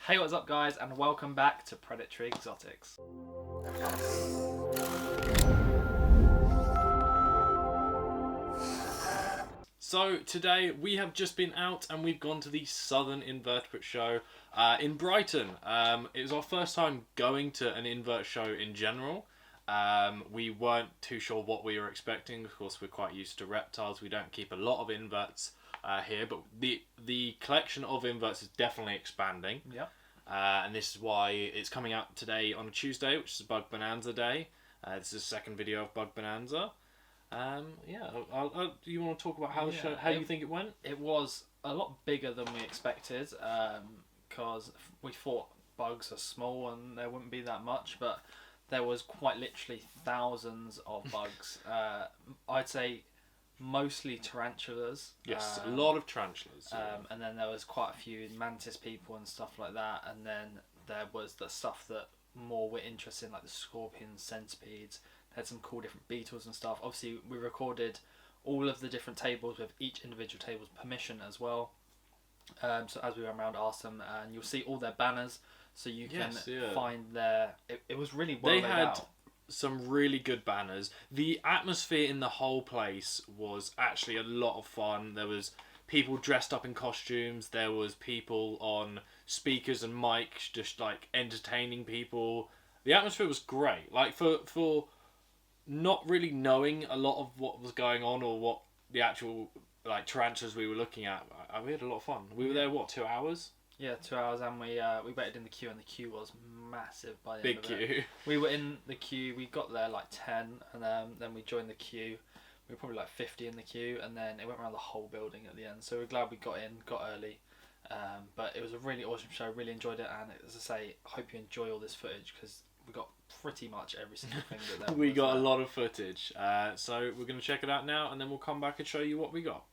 Hey, what's up guys, and welcome back to Predatory Exotics. So today we have just been out and we've gone to the Southern Invert Show in Brighton. It was our first time going to an invert show in general. We weren't too sure what we were expecting. Of course, we're quite used to reptiles. We don't keep a lot of inverts here, but the collection of inverts is definitely expanding. Yeah. And this is why it's coming out today on a Tuesday, which is Bug Bonanza Day. This is the second video of Bug Bonanza. Do you want to talk about how the show, how you think it went? It was a lot bigger than we expected, because we thought bugs are small and there wouldn't be that much, but there was quite literally thousands of bugs. I'd say mostly tarantulas. Yes, a lot of tarantulas. And then there was quite a few mantis people and stuff like that. And then there was the stuff that more we're interested in, like the scorpions, centipedes. They had some cool different beetles and stuff. Obviously, we recorded all of the different tables with each individual table's permission as well. So as we went around, asked them, and you'll see all their banners, so you can find their. It was really well laid out. Some really good banners. The atmosphere in the whole place was actually a lot of fun. There was people dressed up in costumes. There was people on speakers and mics just like entertaining people. The atmosphere was great. Like for not really knowing a lot of what was going on or what the actual like tarantulas we were looking at, we had a lot of fun. We were there 2 hours? Yeah, 2 hours, and we waited in the queue, and the queue was massive by the end of it. Big queue. We were in the queue, we got there like 10, and then we joined the queue. We were probably like 50 in the queue, and then it went around the whole building at the end. So we're glad we got early. But it was a really awesome show, really enjoyed it, and as I say, I hope you enjoy all this footage, because we got pretty much every single thing that there was. We got a lot of footage. So we're going to check it out now, and then we'll come back and show you what we got.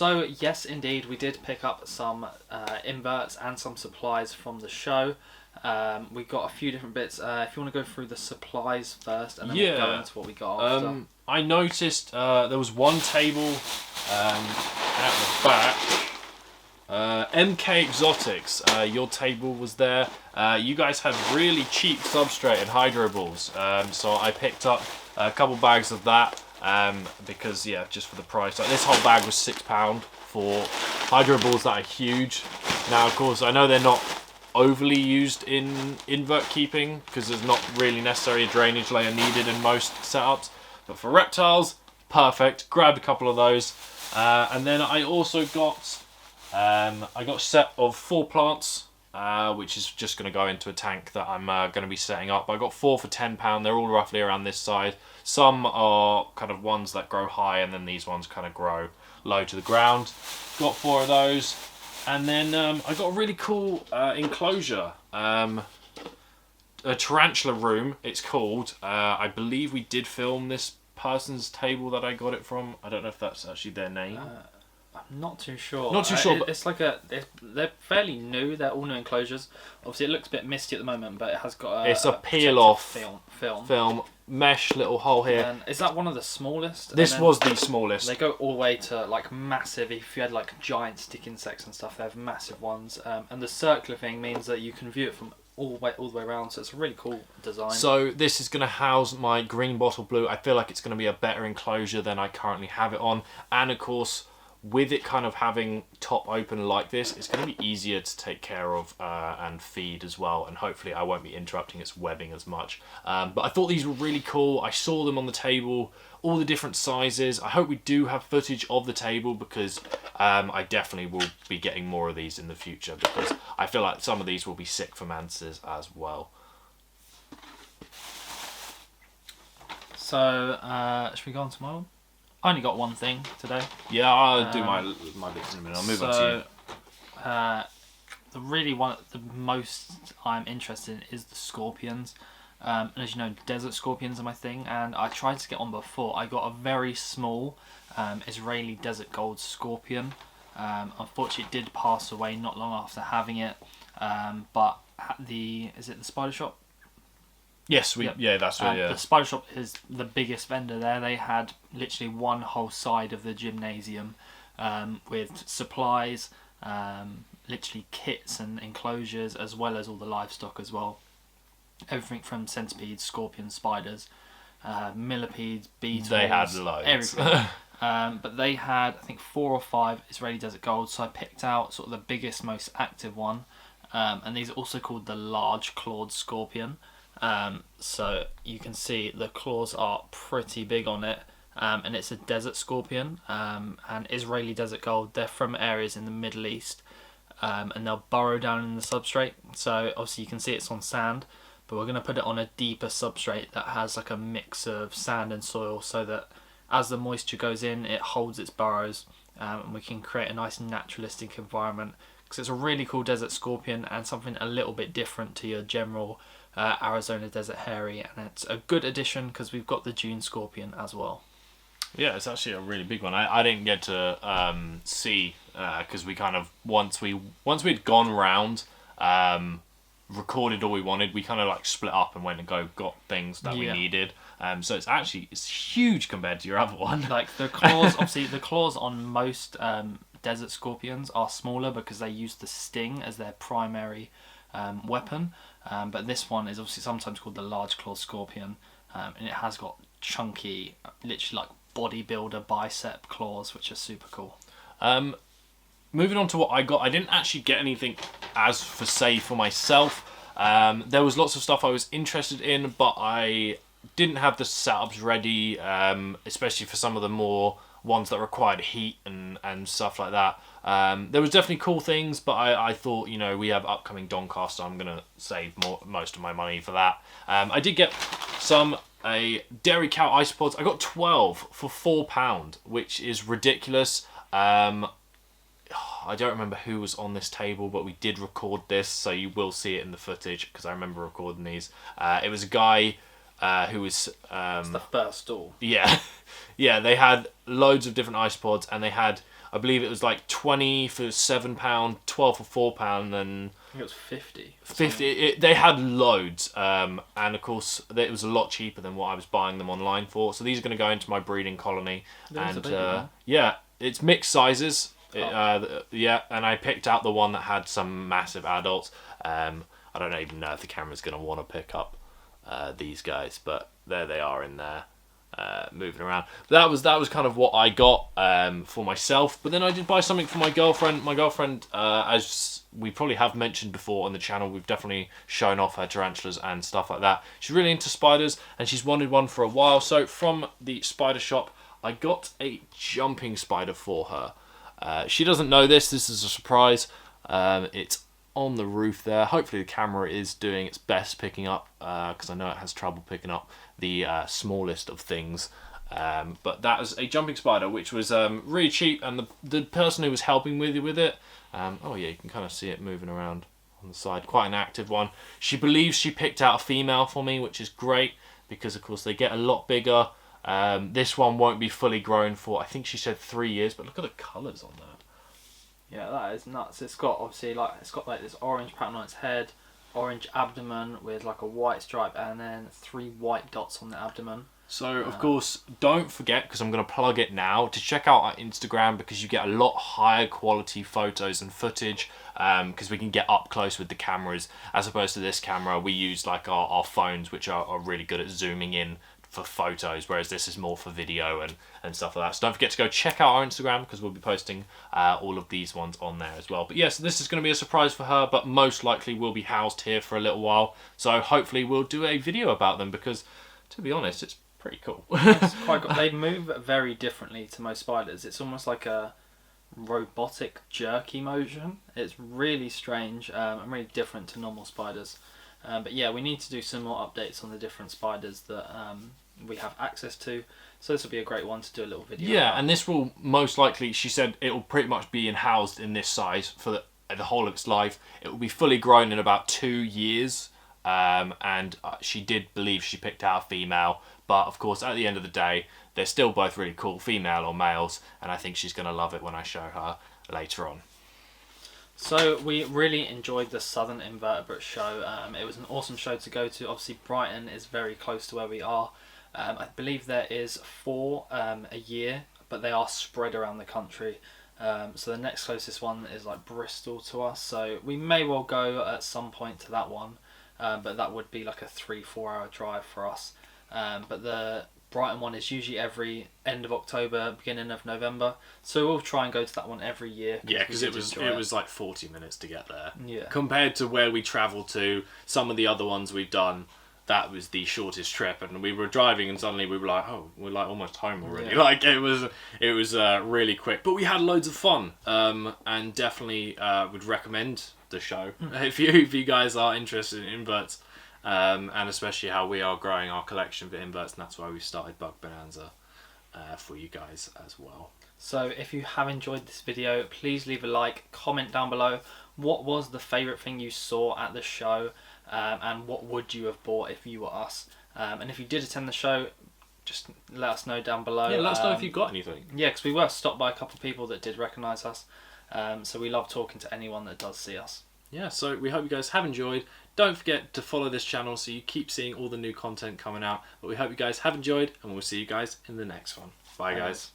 So yes, indeed, we did pick up some inverts and some supplies from the show. We got a few different bits. If you want to go through the supplies first, and then we'll go into what we got after. I noticed there was one table at the back. MK Exotics, your table was there. You guys had really cheap substrate and hydro balls, so I picked up a couple bags of that because just for the price. Like, this whole bag was £6 for hydro balls that are huge. Now, of course, I know they're not overly used in invert keeping because there's not really necessarily a drainage layer needed in most setups, but for reptiles, perfect. Grabbed a couple of those, and then I also got a set of 4 plants, which is just going to go into a tank that I'm going to be setting up. I got 4 for £10. They're all roughly around this size. Some are kind of ones that grow high, and then these ones kind of grow low to the ground. Got 4 of those. And then I got a really cool enclosure, a tarantula room it's called. I believe we did film this person's table that I got it from. I don't know if that's actually their name. I'm not too sure. Not too sure, but it's like they're fairly new. They're all new enclosures. Obviously, it looks a bit misty at the moment, but it has got it's a peel-off film mesh little hole here. And is that one of the smallest? This was the smallest. They go all the way to like massive. If you had like giant stick insects and stuff, they have massive ones. And the circular thing means that you can view it from all the way around. So it's a really cool design. So this is going to house my green bottle blue. I feel like it's going to be a better enclosure than I currently have it on, and of course, with it kind of having top open like this, it's going to be easier to take care of and feed as well, and hopefully I won't be interrupting its webbing as much. But I thought these were really cool. I saw them on the table, all the different sizes. I hope we do have footage of the table because I definitely will be getting more of these in the future, because I feel like some of these will be sick for mantises as well. So, should we go on to my one? I only got one thing today. Yeah, I'll do my bits in a minute. I'll move on to you. The most I'm interested in is the scorpions. And as you know, desert scorpions are my thing, and I tried to get on before. I got a very small Israeli desert gold scorpion. Unfortunately, it did pass away not long after having it. But is it the Spider Shop? Yes, that's right. The Spider Shop is the biggest vendor there. They had literally one whole side of the gymnasium with supplies, literally kits and enclosures, as well as all the livestock as well. Everything from centipedes, scorpions, spiders, millipedes, beetles. They had loads. Everything. But they had, I think, 4 or 5 Israeli desert golds. So I picked out sort of the biggest, most active one. And these are also called the large clawed scorpion. So you can see the claws are pretty big on it, and it's a desert scorpion, and Israeli desert gold. They're from areas in the Middle East, and they'll burrow down in the substrate. So obviously you can see it's on sand, but we're going to put it on a deeper substrate that has like a mix of sand and soil, so that as the moisture goes in, it holds its burrows, and we can create a nice naturalistic environment, because it's a really cool desert scorpion and something a little bit different to your general Arizona Desert Hairy, and it's a good addition because we've got the June Scorpion as well. Yeah, it's actually a really big one. I didn't get to see because we kind of once we'd gone round, recorded all we wanted, we kind of like split up and went and got things that we needed. So it's huge compared to your other one. Like the claws, obviously the claws on most desert scorpions are smaller because they use the sting as their primary weapon. But this one is obviously sometimes called the large claw scorpion, and it has got chunky, literally like bodybuilder bicep claws, which are super cool. Moving on to what I got, I didn't actually get anything as for say for myself. There was lots of stuff I was interested in, but I didn't have the setups ready, especially for some of the more ones that required heat and stuff like that. There was definitely cool things, but I thought, we have upcoming Doncaster, so I'm going to save most of my money for that. I did get a dairy cow isopods. I got 12 for £4, which is ridiculous. I don't remember who was on this table, but we did record this, so you will see it in the footage, because I remember recording these. It was a guy who was... it's the first stall. Yeah. Yeah, they had loads of different isopods, and they had... I believe it was like 20 for £7, 12 for £4, and I think it was 50. 50. They had loads, and of course it was a lot cheaper than what I was buying them online for. So these are going to go into my breeding colony, and yeah, it's mixed sizes. Yeah, and I picked out the one that had some massive adults. I don't even know if the camera's going to want to pick up these guys, but there they are in there. Moving around. That was kind of what I got for myself. But then I did buy something for my girlfriend. My girlfriend, as we probably have mentioned before on the channel, we've definitely shown off her tarantulas and stuff like that. She's really into spiders, and she's wanted one for a while. So from the spider shop, I got a jumping spider for her. She doesn't know this. This is a surprise. It's on the roof there. Hopefully the camera is doing its best picking up, because I know it has trouble picking up the smallest of things. But that was a jumping spider, which was really cheap, and the person who was helping with it, oh yeah, you can kind of see it moving around on the side, quite an active one. She believes she picked out a female for me, which is great, because of course they get a lot bigger. This one won't be fully grown for, I think she said 3 years, but look at the colours on that. Yeah, that is nuts. It's got obviously like this orange pattern on its head, orange abdomen with like a white stripe, and then 3 white dots on the abdomen. So of course, don't forget, because I'm going to plug it now, to check out our Instagram, because you get a lot higher quality photos and footage, because we can get up close with the cameras, as opposed to this camera. We use like our phones, which are really good at zooming in for photos, whereas this is more for video and stuff like that. So don't forget to go check out our Instagram, because we'll be posting all of these ones on there as well. But yes, this is going to be a surprise for her, but most likely will be housed here for a little while. So hopefully we'll do a video about them, because to be honest, it's pretty cool. It's quite cool. They move very differently to most spiders. It's almost like a robotic jerky motion. It's really strange and really different to normal spiders. But yeah, we need to do some more updates on the different spiders that we have access to. So this will be a great one to do a little video Yeah, about. and this will most likely, she said, it will pretty much be housed in this size for the whole of its life. It will be fully grown in about 2 years. And she did believe she picked out a female. But of course, at the end of the day, they're still both really cool, female or males. And I think she's going to love it when I show her later on. So we really enjoyed the Southern Invertebrate Show. It was an awesome show to go to. Obviously Brighton is very close to where we are. I believe there is 4 a year, but they are spread around the country. So the next closest one is like Bristol to us. So we may well go at some point to that one, but that would be like a 3-4 hour drive for us. But the Brighton one is usually every end of October, beginning of November. So we'll try and go to that one every year. Yeah, because it was like 40 minutes to get there. Yeah. Compared to where we travelled to, some of the other ones we've done, that was the shortest trip, and we were driving, and suddenly we were like, oh, we're like almost home already. Yeah. Like it was really quick, but we had loads of fun, and definitely would recommend the show if you guys are interested in inverts. And especially how we are growing our collection for inverts, and that's why we started Bug Bonanza for you guys as well. So if you have enjoyed this video, please leave a like, comment down below what was the favourite thing you saw at the show, and what would you have bought if you were us. And if you did attend the show, just let us know down below. Yeah, let us know if you got anything. Yeah, because we were stopped by a couple of people that did recognise us, so we love talking to anyone that does see us. Yeah, so we hope you guys have enjoyed. Don't forget to follow this channel so you keep seeing all the new content coming out. But we hope you guys have enjoyed, and we'll see you guys in the next one. Bye, guys.